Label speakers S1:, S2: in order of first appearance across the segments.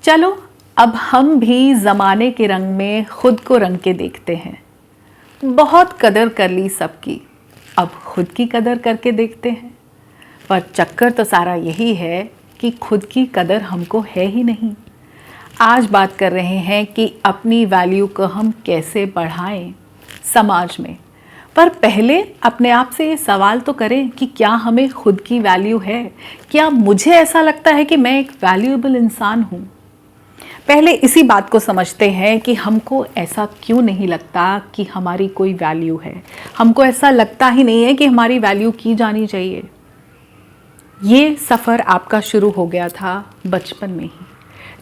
S1: चलो अब हम भी ज़माने के रंग में खुद को रंग के देखते हैं। बहुत कदर कर ली सबकी, अब खुद की कदर करके देखते हैं। पर चक्कर तो सारा यही है कि खुद की कदर हमको है ही नहीं। आज बात कर रहे हैं कि अपनी वैल्यू को हम कैसे बढ़ाएं समाज में। पर पहले अपने आप से ये सवाल तो करें कि क्या हमें खुद की वैल्यू है? क्या मुझे ऐसा लगता है कि मैं एक वैल्यूएबल इंसान हूँ? पहले इसी बात को समझते हैं कि हमको ऐसा क्यों नहीं लगता कि हमारी कोई वैल्यू है। हमको ऐसा लगता ही नहीं है कि हमारी वैल्यू की जानी चाहिए। ये सफ़र आपका शुरू हो गया था बचपन में ही,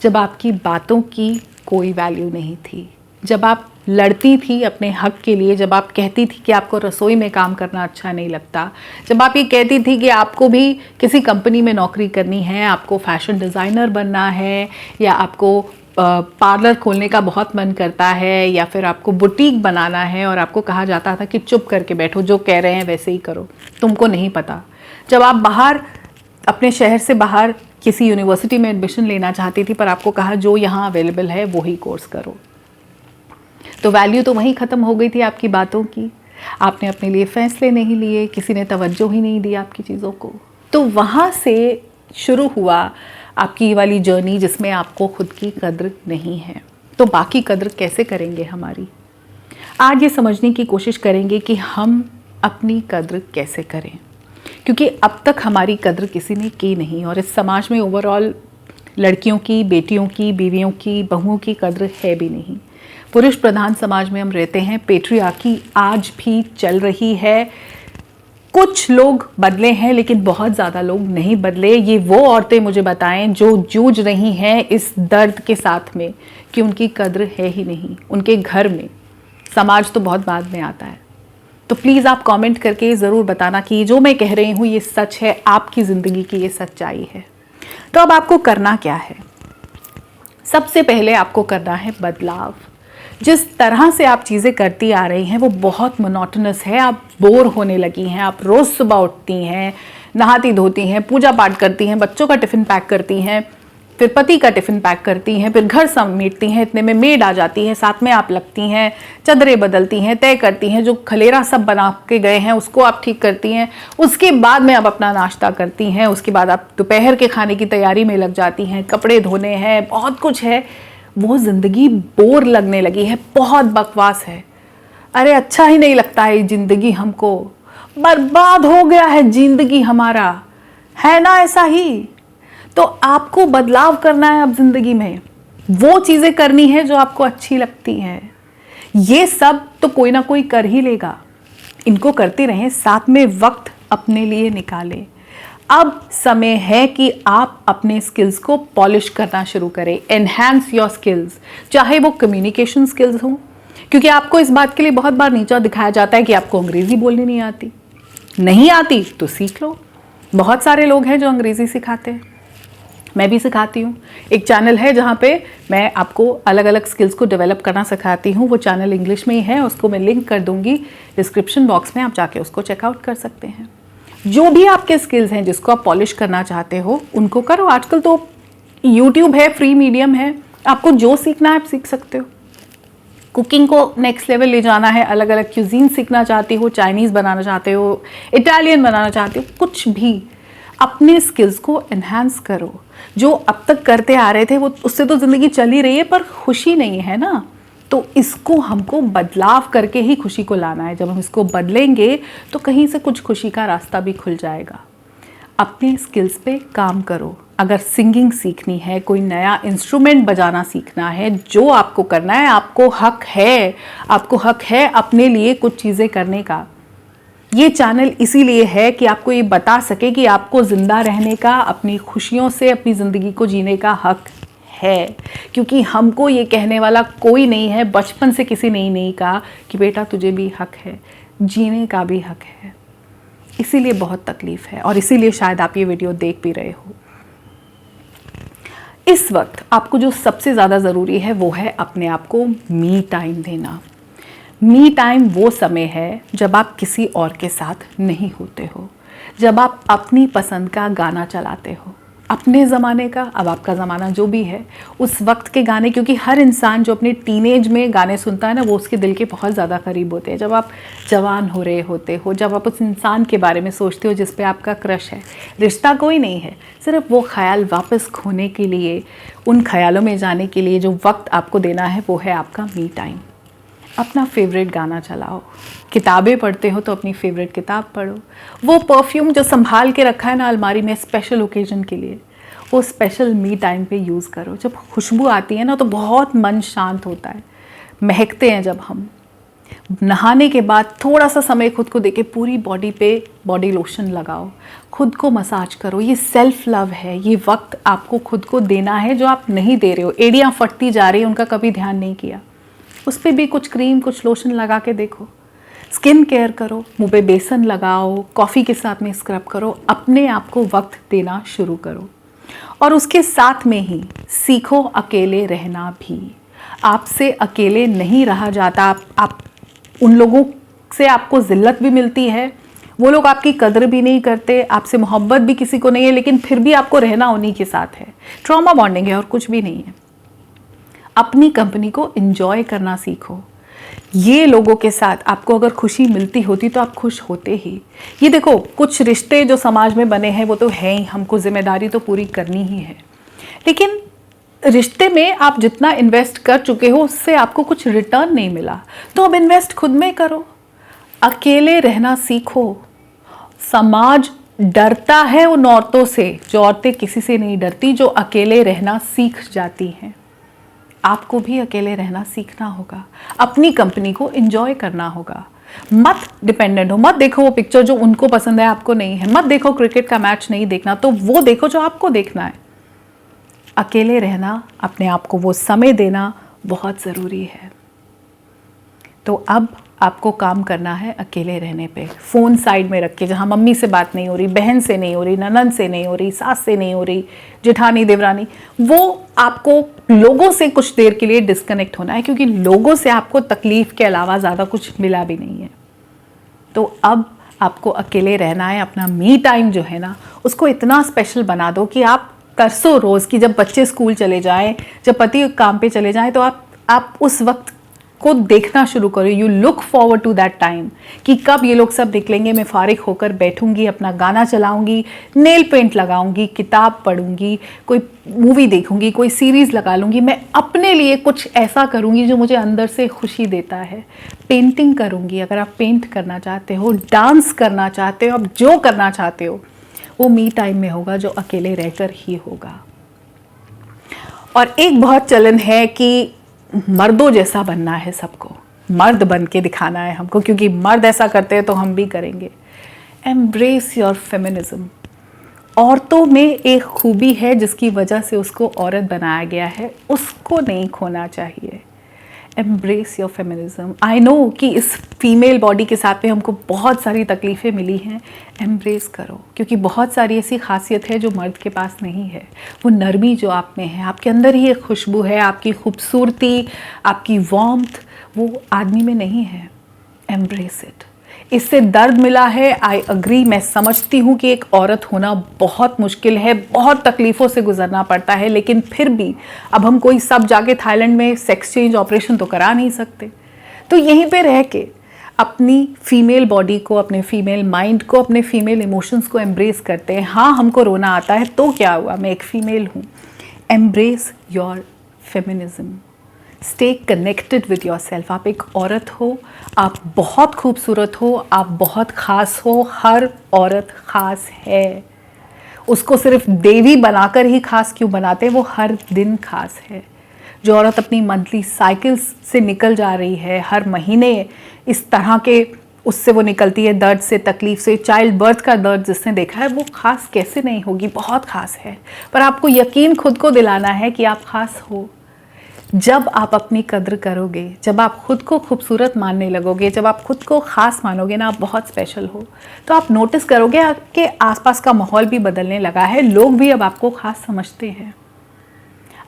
S1: जब आपकी बातों की कोई वैल्यू नहीं थी, जब आप लड़ती थी अपने हक के लिए, जब आप कहती थी कि आपको रसोई में काम करना अच्छा नहीं लगता, जब आप ये कहती थी कि आपको भी किसी कंपनी में नौकरी करनी है, आपको फैशन डिज़ाइनर बनना है, या आपको पार्लर खोलने का बहुत मन करता है, या फिर आपको बुटीक बनाना है और आपको कहा जाता था कि चुप करके बैठो, जो कह रहे हैं वैसे ही करो, तुमको नहीं पता। जब आप बाहर अपने शहर से बाहर किसी यूनिवर्सिटी में एडमिशन लेना चाहती थी, पर आपको कहा जो यहाँ अवेलेबल है वही कोर्स करो, तो वैल्यू तो वहीं ख़त्म हो गई थी आपकी बातों की। आपने अपने लिए फ़ैसले नहीं लिए, किसी ने तवज्जो ही नहीं दी आपकी चीज़ों को। तो वहाँ से शुरू हुआ आपकी वाली जर्नी जिसमें आपको खुद की कद्र नहीं है। तो बाकी कद्र कैसे करेंगे हमारी? आज ये समझने की कोशिश करेंगे कि हम अपनी कद्र कैसे करें, क्योंकि अब तक हमारी कद्र किसी ने की नहीं। और इस समाज में ओवरऑल लड़कियों की, बेटियों की, बीवियों की, बहुओं की कद्र है भी नहीं। पुरुष प्रधान समाज में हम रहते हैं। पेट्रियार्की आज भी चल रही है। कुछ लोग बदले हैं, लेकिन बहुत ज़्यादा लोग नहीं बदले। ये वो औरतें मुझे बताएं जो जूझ रही हैं इस दर्द के साथ में कि उनकी कद्र है ही नहीं उनके घर में। समाज तो बहुत बाद में आता है। तो प्लीज़ आप कमेंट करके ज़रूर बताना कि जो मैं कह रही हूँ ये सच है, आपकी ज़िंदगी की ये सच्चाई है। तो अब आपको करना क्या है? सबसे पहले आपको करना है बदलाव। जिस तरह से आप चीज़ें करती आ रही हैं वो बहुत मोनोटोनस है। आप बोर होने लगी हैं। आप रोज़ सुबह उठती हैं, नहाती धोती हैं, पूजा पाठ करती हैं, बच्चों का टिफ़िन पैक करती हैं, फिर पति का टिफ़िन पैक करती हैं, फिर घर समेटती हैं, इतने में मेड आ जाती है, साथ में आप लगती हैं, चादरें बदलती हैं, तय करती हैं, जो खलेरा सब बना के गए हैं उसको आप ठीक करती हैं, उसके बाद में आप अपना नाश्ता करती हैं, उसके बाद आप दोपहर के खाने की तैयारी में लग जाती हैं, कपड़े धोने हैं, बहुत कुछ है। वो ज़िंदगी बोर लगने लगी है, बहुत बकवास है। अरे अच्छा ही नहीं लगता है ज़िंदगी, हमको बर्बाद हो गया है ज़िंदगी हमारा, है ना ऐसा ही? तो आपको बदलाव करना है अब ज़िंदगी में। वो चीज़ें करनी है जो आपको अच्छी लगती हैं। ये सब तो कोई ना कोई कर ही लेगा। इनको करते रहें, साथ में वक्त अपने लिए निकालें। अब समय है कि आप अपने स्किल्स को पॉलिश करना शुरू करें। एनहांस योर स्किल्स, चाहे वो कम्युनिकेशन स्किल्स हों, क्योंकि आपको इस बात के लिए बहुत बार नीचा दिखाया जाता है कि आपको अंग्रेज़ी बोलनी नहीं आती तो सीख लो। बहुत सारे लोग हैं जो अंग्रेज़ी सिखाते हैं, मैं भी सिखाती हूँ। एक चैनल है जहाँ पे मैं आपको अलग अलग स्किल्स को डेवलप करना सिखाती हूँ। वो चैनल इंग्लिश में ही है, उसको मैं लिंक कर दूँगी डिस्क्रिप्शन बॉक्स में, आप जाके उसको चेकआउट कर सकते हैं। जो भी आपके स्किल्स हैं जिसको आप पॉलिश करना चाहते हो उनको करो। आजकल तो यूट्यूब है, फ्री मीडियम है, आपको जो सीखना है आप सीख सकते हो। कुकिंग को नेक्स्ट लेवल ले जाना है, अलग अलग क्यूजीन सीखना चाहते हो, चाइनीज़ बनाना चाहते हो, इटालियन बनाना चाहते हो, कुछ भी अपने स्किल्स को एनहांस करो। जो अब तक करते आ रहे थे वो उससे तो ज़िंदगी चल ही रही है, पर खुशी नहीं है ना। तो इसको हमको बदलाव करके ही खुशी को लाना है। जब हम इसको बदलेंगे तो कहीं से कुछ खुशी का रास्ता भी खुल जाएगा। अपने स्किल्स पे काम करो। अगर सिंगिंग सीखनी है, कोई नया इंस्ट्रूमेंट बजाना सीखना है, जो आपको करना है, आपको हक है अपने लिए कुछ चीज़ें करने का। ये चैनल इसीलिए है कि आपको ये बता सके कि आपको ज़िंदा रहने का, अपनी खुशियों से अपनी ज़िंदगी को जीने का हक है। क्योंकि हमको ये कहने वाला कोई नहीं है, बचपन से किसी ने नहीं कहा कि बेटा तुझे भी हक है, जीने का भी हक है। इसीलिए बहुत तकलीफ़ है और इसीलिए शायद आप ये वीडियो देख भी रहे हो। इस वक्त आपको जो सबसे ज़्यादा ज़रूरी है वो है अपने आप को मी टाइम देना। मी टाइम वो समय है जब आप किसी और के साथ नहीं होते हो, जब आप अपनी पसंद का गाना चलाते हो, अपने ज़माने का, अब आपका ज़माना जो भी है, उस वक्त के गाने, क्योंकि हर इंसान जो अपने टीनेज में गाने सुनता है ना, वो उसके दिल के बहुत ज़्यादा करीब होते हैं। जब आप जवान हो रहे होते हो, जब आप उस इंसान के बारे में सोचते हो जिस पे आपका क्रश है, रिश्ता कोई नहीं है, सिर्फ वो ख्याल वापस खोने के लिए, उन ख्यालों में जाने के लिए जो वक्त आपको देना है, वो है आपका मी टाइम। अपना फेवरेट गाना चलाओ, किताबें पढ़ते हो तो अपनी फेवरेट किताब पढ़ो, वो परफ्यूम जो संभाल के रखा है ना अलमारी में स्पेशल ओकेजन के लिए, वो स्पेशल मी टाइम पे यूज़ करो। जब खुशबू आती है ना तो बहुत मन शांत होता है, महकते हैं जब हम। नहाने के बाद थोड़ा सा समय खुद को देके पूरी बॉडी पे बॉडी लोशन लगाओ, खुद को मसाज करो। ये सेल्फ लव है, ये वक्त आपको खुद को देना है जो आप नहीं दे रहे हो। एड़ियाँ फटती जा रही हैं, उनका कभी ध्यान नहीं किया, उस पर भी कुछ क्रीम कुछ लोशन लगा के देखो। स्किन केयर करो, मुँह पे बेसन लगाओ, कॉफ़ी के साथ में स्क्रब करो, अपने आप को वक्त देना शुरू करो। और उसके साथ में ही सीखो अकेले रहना भी। आपसे अकेले नहीं रहा जाता। आप उन लोगों से आपको ज़िल्लत भी मिलती है, वो लोग आपकी कदर भी नहीं करते, आपसे मोहब्बत भी किसी को नहीं है, लेकिन फिर भी आपको रहना उन्हीं के साथ है। ट्रॉमा बॉन्डिंग है और कुछ भी नहीं है। अपनी कंपनी को एंजॉय करना सीखो। ये लोगों के साथ आपको अगर खुशी मिलती होती तो आप खुश होते ही। ये देखो, कुछ रिश्ते जो समाज में बने हैं वो तो है ही, हमको जिम्मेदारी तो पूरी करनी ही है, लेकिन रिश्ते में आप जितना इन्वेस्ट कर चुके हो उससे आपको कुछ रिटर्न नहीं मिला, तो अब इन्वेस्ट खुद में करो। अकेले रहना सीखो। समाज डरता है उन औरतों से, जो औरतें किसी से नहीं डरती, जो अकेले रहना सीख जाती हैं। आपको भी अकेले रहना सीखना होगा, अपनी कंपनी को एंजॉय करना होगा। मत डिपेंडेंट हो, मत देखो वो पिक्चर जो उनको पसंद है आपको नहीं है, मत देखो क्रिकेट का मैच नहीं देखना तो वो देखो जो आपको देखना है। अकेले रहना, अपने आप को वो समय देना बहुत ज़रूरी है। तो अब आपको काम करना है अकेले रहने पे। फ़ोन साइड में रख के, जहाँ मम्मी से बात नहीं हो रही, बहन से नहीं हो रही, ननद से नहीं हो रही, सास से नहीं हो रही, जेठानी देवरानी, वो आपको लोगों से कुछ देर के लिए डिस्कनेक्ट होना है, क्योंकि लोगों से आपको तकलीफ़ के अलावा ज़्यादा कुछ मिला भी नहीं है। तो अब आपको अकेले रहना है। अपना मी टाइम जो है ना, उसको इतना स्पेशल बना दो कि आप तरसो रोज़ की, जब बच्चे स्कूल चले जाएं, जब पति काम पे चले जाएं, तो आप उस वक्त को देखना शुरू करो। You look forward to that time कि कब ये लोग सब निकलेंगे, मैं फारिग होकर बैठूंगी, अपना गाना चलाऊंगी, नेल पेंट लगाऊंगी, किताब पढ़ूंगी, कोई मूवी देखूंगी, कोई सीरीज़ लगा लूंगी। मैं अपने लिए कुछ ऐसा करूंगी जो मुझे अंदर से खुशी देता है। पेंटिंग करूंगी, अगर आप पेंट करना चाहते हो, डांस करना चाहते हो, आप जो करना चाहते हो वो मी टाइम में होगा, जो अकेले रहकर ही होगा। और एक बहुत चलन है कि मर्दों जैसा बनना है सबको, मर्द बन के दिखाना है हमको, क्योंकि मर्द ऐसा करते हैं तो हम भी करेंगे। Embrace your feminism. औरतों में एक खूबी है जिसकी वजह से उसको औरत बनाया गया है, उसको नहीं खोना चाहिए। Embrace your feminism. I know कि इस फीमेल बॉडी के साथ में हमको बहुत सारी तकलीफ़ें मिली हैं, एम्ब्रेस करो, क्योंकि बहुत सारी ऐसी खासियत है जो मर्द के पास नहीं है। वो नरमी जो आप में है, आपके अंदर ही एक खुशबू है, आपकी खूबसूरती, आपकी वार्मथ, वो आदमी में नहीं है। Embrace it. इससे दर्द मिला है, आई अग्री, मैं समझती हूँ कि एक औरत होना बहुत मुश्किल है, बहुत तकलीफ़ों से गुजरना पड़ता है, लेकिन फिर भी अब हम कोई सब जाके थाईलैंड में सेक्स चेंज ऑपरेशन तो करा नहीं सकते, तो यहीं पे रह के अपनी फीमेल बॉडी को, अपने फीमेल माइंड को, अपने फीमेल इमोशंस को एम्ब्रेस करते हैं। हाँ, हमको रोना आता है तो क्या हुआ, मैं एक फ़ीमेल हूँ। Embrace your feminism. Stay connected with your self. आप एक औरत हो, आप बहुत खूबसूरत हो, आप बहुत ख़ास हो। हर औरत ख़ास है, उसको सिर्फ देवी बनाकर ही ख़ास क्यों बनाते हैं, वो हर दिन ख़ास है। जो औरत अपनी मंथली साइकिल्स से निकल जा रही है, हर महीने इस तरह के उससे वो निकलती है, दर्द से, तकलीफ़ से, चाइल्ड बर्थ का दर्द जिसने देखा है, वो ख़ास कैसे नहीं होगी, बहुत ख़ास है। पर आपको यकीन खुद को दिलाना है कि आप ख़ास हो। जब आप अपनी कद्र करोगे, जब आप खुद को खूबसूरत मानने लगोगे, जब आप खुद को ख़ास मानोगे ना, आप बहुत स्पेशल हो, तो आप नोटिस करोगे आपके आसपास का माहौल भी बदलने लगा है, लोग भी अब आपको ख़ास समझते हैं।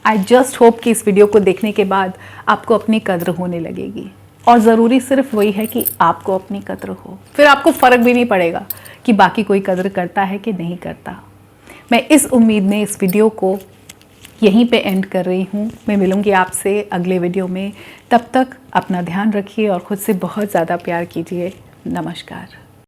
S1: आई जस्ट होप कि इस वीडियो को देखने के बाद आपको अपनी कद्र होने लगेगी, और ज़रूरी सिर्फ वही है कि आपको अपनी कद्र हो, फिर आपको फ़र्क भी नहीं पड़ेगा कि बाकी कोई कद्र करता है कि नहीं करता। मैं इस उम्मीद में इस वीडियो को यहीं पे एंड कर रही हूँ। मैं मिलूँगी आपसे अगले वीडियो में। तब तक अपना ध्यान रखिए और ख़ुद से बहुत ज़्यादा प्यार कीजिए। नमस्कार।